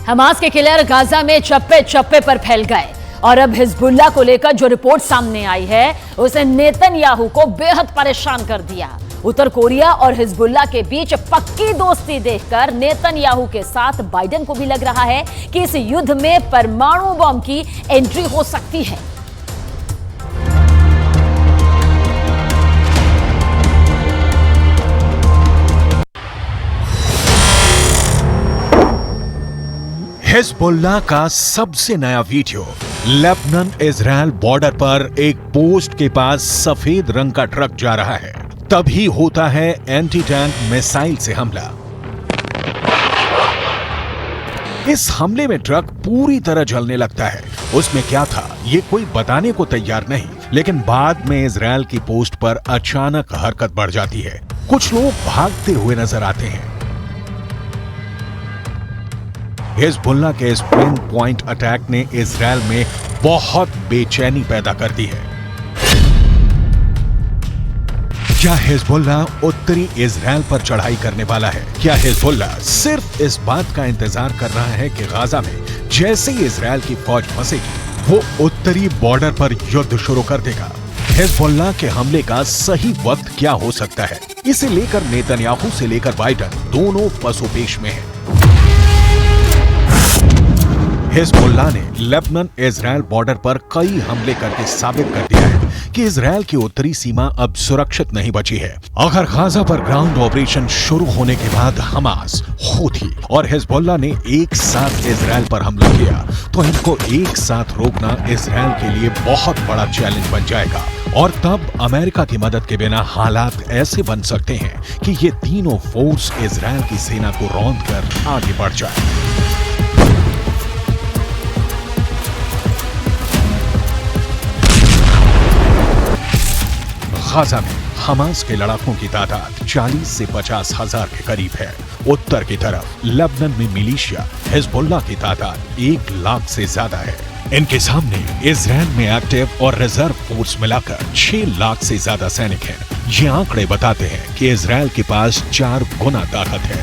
Hamas के killer Gaza में चप्पे चप्पे पर फैल गए और अब हिजबुल्लाह को लेकर जो रिपोर्ट सामने आई है उसे नेतन्याहू को बेहद परेशान कर दिया। उत्तर कोरिया और हिजबुल्लाह के बीच पक्की दोस्ती देखकर नेतन्याहू के साथ बाइडेन को भी लग रहा है कि इस युद्ध में परमाणु बम की एंट्री हो सकती है। हिजबुल्लाह का सबसे नया वीडियो। लेबनान इजराइल बॉर्डर पर एक पोस्ट के पास सफेद रंग का ट्रक जा रहा है, तभी होता है एंटी टैंक मिसाइल से हमला। इस हमले में ट्रक पूरी तरह जलने लगता है। उसमें क्या था ये कोई बताने को तैयार नहीं, लेकिन बाद में इजराइल की पोस्ट पर अचानक हरकत बढ़ जाती है। कुछ लोग भागते हुए नजर आते हैं। हिजबुल्लाह के इस पिन पॉइंट अटैक ने इजराइल में बहुत बेचैनी पैदा कर दी है। क्या हिजबुल्लाह उत्तरी इजराइल पर चढ़ाई करने वाला है? क्या हिजबुल्लाह सिर्फ इस बात का इंतजार कर रहा है कि गाजा में जैसे ही इजराइल की फौज फंसेगी वो उत्तरी बॉर्डर पर युद्ध शुरू कर देगा? हिजबुल्लाह के हमले का सही वक्त क्या हो सकता है, इसे लेकर नेतन्याहू से लेकर बाइडेन दोनों पसोपेश में हैं। हिजबुल्लाह ने लेबनान इजराइल बॉर्डर पर कई हमले करके साबित कर दिया है कि इजराइल की उत्तरी सीमा अब सुरक्षित नहीं बची है। अगर गाजा पर ग्राउंड ऑपरेशन शुरू होने के बाद हमास, हूथी और हिजबुल्लाह ने एक साथ इजराइल पर हमला किया तो इनको एक साथ रोकना इजराइल के लिए बहुत बड़ा चैलेंज बन जाएगा। और तब अमेरिका की मदद के बिना हालात ऐसे बन सकते हैं कि ये तीनों फोर्स इजराइल की सेना को रौंद कर आगे बढ़ जाए। गाजा में हमास के लड़ाकों की तादाद 40 से 50 हजार के करीब है। उत्तर की तरफ लेबनान में मिलिशिया हिजबुल्लाह की तादाद 1 लाख से ज्यादा है। इनके सामने इजराइल में एक्टिव और रिजर्व फोर्स मिलाकर 6 लाख से ज्यादा सैनिक हैं। ये आंकड़े बताते हैं कि इजराइल के पास 4 गुना ताकत है।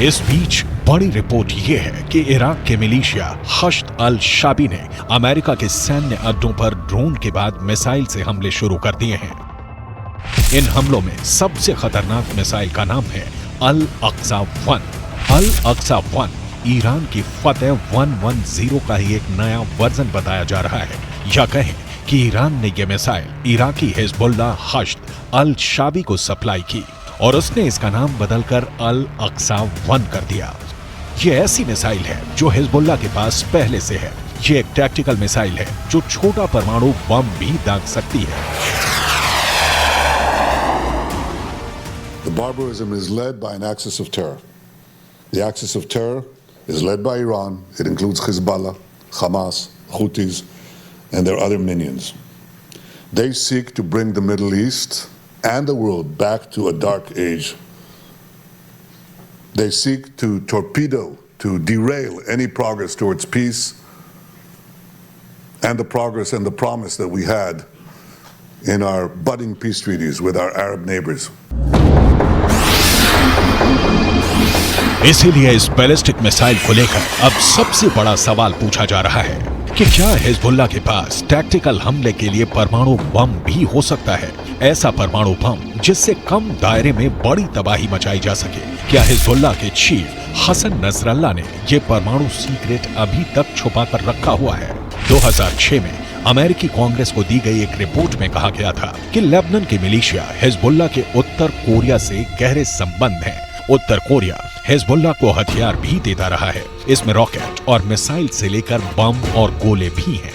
इस बीच बड़ी रिपोर्ट ये है कि इराक के मिलिशिया हश्द अल शाबी ने अमेरिका के सैन्य अड्डों पर ड्रोन के बाद मिसाइल से हमले शुरू कर दिए हैं। इन हमलों में सबसे खतरनाक मिसाइल का नाम है अल अक्सा 1। अल अक्सा 1 ईरान की फतेह 110 का ही एक नया वर्जन बताया जा रहा है। या कहें कि ईरान ने यह मिसाइल इराकी हिजबुल्लाह हश्द अल शाबी को सप्लाई की और उसने इसका नाम बदलकर अल अक्सा 1 कर दिया। यह ऐसी मिसाइल है जो हिजबुल्लाह के पास पहले से है। यह एक टैक्टिकल मिसाइल है जो छोटा परमाणु बम भी दाग सकती है। The barbarism is led by an axis of terror. The axis of terror is led by Iran. It includes Hezbollah, Hamas, Houthis, and their other minions. They seek to bring the Middle East and the world back to a dark age. They seek to torpedo, to derail any progress towards peace and the progress and the promise that we had in our budding peace treaties with our Arab neighbors. इसीलिए इस ballistic missile को लेकर अब सबसे बड़ा सवाल पूछा जा रहा है कि क्या हिजबुल्लाह के पास टैक्टिकल हमले के लिए परमाणु बम भी हो सकता है? ऐसा परमाणु बम जिससे कम दायरे में बड़ी तबाही मचाई जा सके। क्या हिजबुल्लाह के चीफ हसन नसरल्लाह ने यह परमाणु सीक्रेट अभी तक छुपा कर रखा हुआ है? 2006 में अमेरिकी कांग्रेस को दी गई एक रिपोर्ट में कहा गया था कि लेबनान के मिलिशिया हिजबुल्लाह के उत्तर कोरिया से गहरे संबंध हैं। उत्तर कोरिया हिजबुल्लाह को हथियार भी देता रहा है। इसमें रॉकेट और मिसाइल से लेकर बम और गोले भी हैं।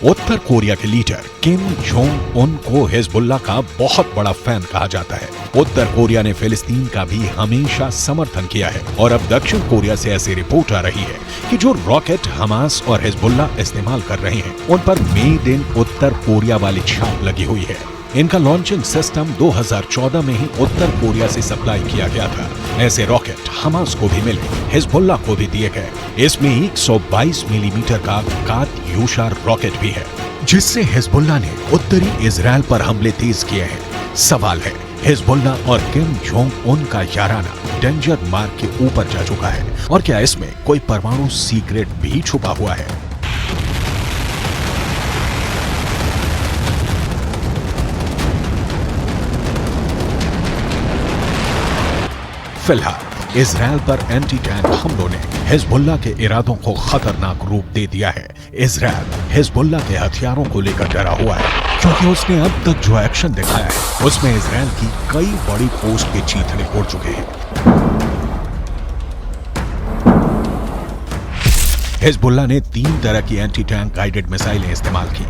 उत्तर कोरिया के लीडर किम जोंग उन को हिजबुल्लाह का बहुत बड़ा फैन कहा जाता है। उत्तर कोरिया ने फिलिस्तीन का भी हमेशा समर्थन किया है और अब दक्षिण कोरिया से ऐसी रिपोर्ट आ रही है कि जो रॉकेट हमास और हिजबुल्लाह इस्तेमाल कर रहे हैं उन पर मेड इन उत्तर कोरिया वाली छाप लगी हुई है। इनका लॉन्चिंग सिस्टम 2014 में ही उत्तर कोरिया से सप्लाई किया गया था। ऐसे रॉकेट हमास को भी मिले, हिजबुल्लाह को भी दिए गए। इसमें 122 मिलीमीटर का कात्यूशा रॉकेट भी है, जिससे हिजबुल्लाह ने उत्तरी इजराइल पर हमले तेज किए हैं। सवाल है, हिजबुल्लाह और किम जोंग उन का याराना डेंजर मार्क के ऊपर जा चुका है और क्या इसमें कोई परमाणु सीक्रेट भी छुपा हुआ है? फिलहाल इजराइल पर एंटी टैंक हमलों ने हिजबुल्लाह के इरादों को खतरनाक रूप दे दिया है। इजराइल हिजबुल्लाह के हथियारों को लेकर डरा हुआ है, क्योंकि उसने अब तक जो एक्शन दिखाया है उसमें इजराइल की कई बड़ी पोस्ट के चीथड़े उड़ चुके हैं। हिजबुल्लाह ने 3 तरह की एंटी टैंक गाइडेड मिसाइलें इस्तेमाल की।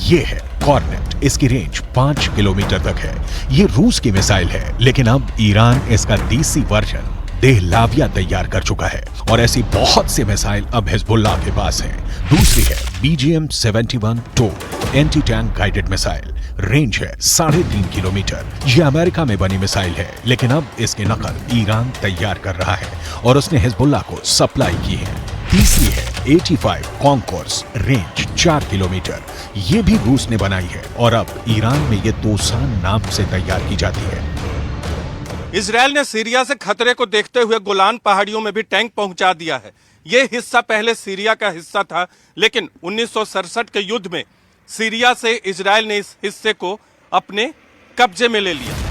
ये है कॉर्नेट, इसकी रेंज 5 किलोमीटर तक है। ये रूस की मिसाइल है, लेकिन अब ईरान इसका देसी वर्जन देहलाविया तैयार कर चुका है और ऐसी बहुत सी मिसाइल अब हिजबुल्लाह के पास हैं। दूसरी है BGM-71 anti tank guided missile, range है 3.5 किलोमीटर। ये अमेरिका में बनी मिसाइल है, लेकिन अब इसकी नकल ईरान तैयार कर रहा है और उसने हिजबुल्लाह को सप्लाई की है। तीसरी है 85 कॉन्कोर्स, रेंज 4 किलोमीटर। ये भी रूस ने बनाई है और अब ईरान में ये तोसान नाम से तैयार की जाती है। इजराइल ने सीरिया से खतरे को देखते हुए गोलान पहाड़ियों में भी टैंक पहुंचा दिया है। ये हिस्सा पहले सीरिया का हिस्सा था, लेकिन 1967 के युद्ध में सीरिया से इजराइल ने इस हिस्से को अपने कब्जे में ले लिया।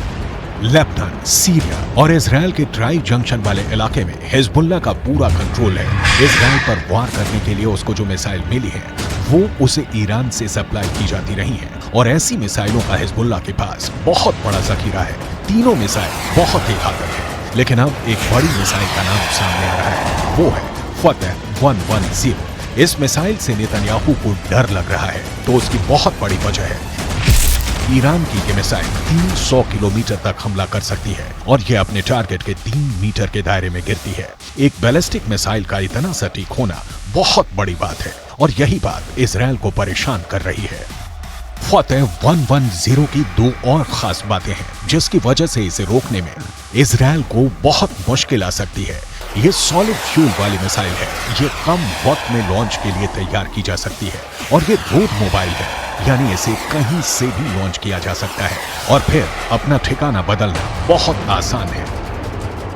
लेबनान, सीरिया और इजराइल के ट्राई जंक्शन वाले इलाके में हिजबुल्लाह का पूरा कंट्रोल है। इजराइल पर वार करने के लिए उसको जो मिसाइल मिली है वो उसे ईरान से सप्लाई की जाती रही है और ऐसी मिसाइलों का हिजबुल्लाह के पास बहुत बड़ा जखीरा है। तीनों मिसाइल बहुत ही घातक है, लेकिन अब एक बड़ी मिसाइल का नाम सामने आ रहा है, वो है फतह 110। इस मिसाइल से नेतन्याहू को डर लग रहा है, तो उसकी बहुत बड़ी वजह है ईरान की ये मिसाइल 300 किलोमीटर तक हमला कर सकती है और ये अपने टारगेट के 3 मीटर के दायरे में गिरती है। एक बैलिस्टिक मिसाइल का इतना सटीक होना बहुत बड़ी बात है और यही बात इजराइल को परेशान कर रही है। फतह 110 की 2 और खास बातें हैं, जिसकी वजह से इसे रोकने में इजराइल को बहुत मुश्किल आ सकती है। ये सॉलिड फ्यूल वाली मिसाइल है, ये कम वक्त में लॉन्च के लिए तैयार की जा सकती है और ये रोड मोबाइल है, यानी इसे कहीं से भी लॉन्च किया जा सकता है और फिर अपना ठिकाना बदलना बहुत आसान है।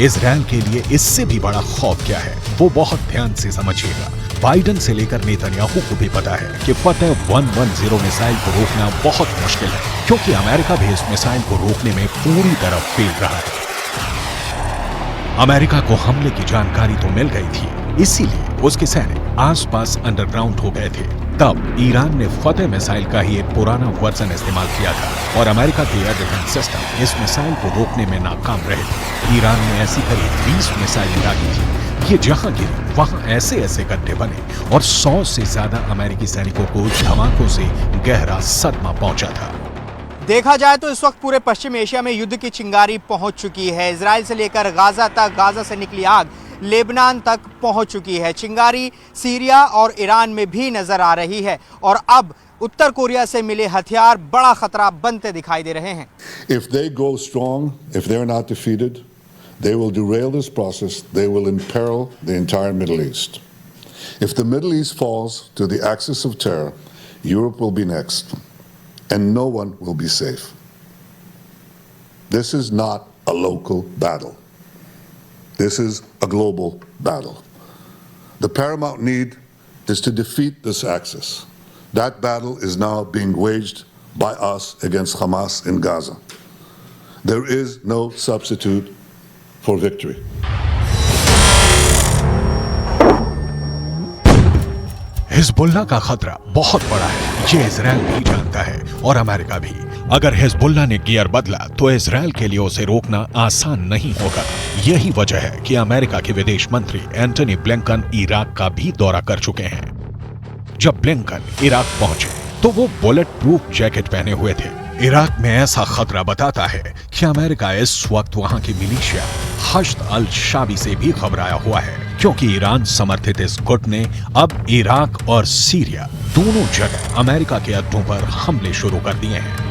इजराइल के लिए इससे भी बड़ा खौफ क्या है, वो बहुत ध्यान से समझिएगा। बाइडन से लेकर नेतन्याहू को भी पता है कि फतह 110 मिसाइल को रोकना बहुत मुश्किल है, क्योंकि अमेरिका भी इस मिसाइल को रोकने में पूरी तरह फेल रहा है। अमेरिका को हमले की जानकारी तो मिल गई थी, इसीलिए उसके सैनिक आसपास अंडरग्राउंड हो गए थे। तब ईरान ने फतह मिसाइल का ही एक पुराना वर्जन इस्तेमाल किया था और अमेरिका के एयर डिफेंस सिस्टम इस मिसाइल को रोकने में नाकाम रहे थे। ईरान ने ऐसी करीब 20 मिसाइलें दागी थी। ये जहां गिरी वहां ऐसे ऐसे गड्ढे बने और 100 से ज्यादा अमेरिकी सैनिकों को धमाकों से गहरा सदमा पहुंचा था। देखा जाए तो इस वक्त पूरे पश्चिम एशिया में युद्ध की चिंगारी पहुंच चुकी है। इजराइल से लेकर गाजा तक, गाजा से निकली आग लेबनान तक पहुंच चुकी है। चिंगारी सीरिया और ईरान में भी नजर आ रही है और अब उत्तर कोरिया से मिले हथियार बड़ा खतरा बनते दिखाई दे रहे हैं। If they go strong, if they're not defeated, they will derail this process. They will imperil the entire Middle East. If the Middle East falls to the axis of terror, Europe will be next, and no one will be safe. This is not a local battle. This is a global battle. The paramount need is to defeat this axis. That battle is now being waged by us against Hamas in Gaza. There is no substitute for victory. Hezbollah का खतरा बहुत बड़ा है, ये Israel भी जानता है और अमेरिका भी। अगर हिजबुल्लाह ने गियर बदला तो इजराइल के लिए उसे रोकना आसान नहीं होगा। यही वजह है कि अमेरिका के विदेश मंत्री एंटनी ब्लिंकन इराक का भी दौरा कर चुके हैं। जब ब्लिंकन इराक पहुंचे तो वो बुलेट प्रूफ जैकेट पहने हुए थे। इराक में ऐसा खतरा बताता है कि अमेरिका इस वक्त वहां की मिलिशिया हश्द अल शाबी से भी घबराया हुआ है, क्योंकि ईरान समर्थित इस गुट ने अब इराक और सीरिया दोनों जगह अमेरिका के अड्डों पर हमले शुरू कर दिए हैं।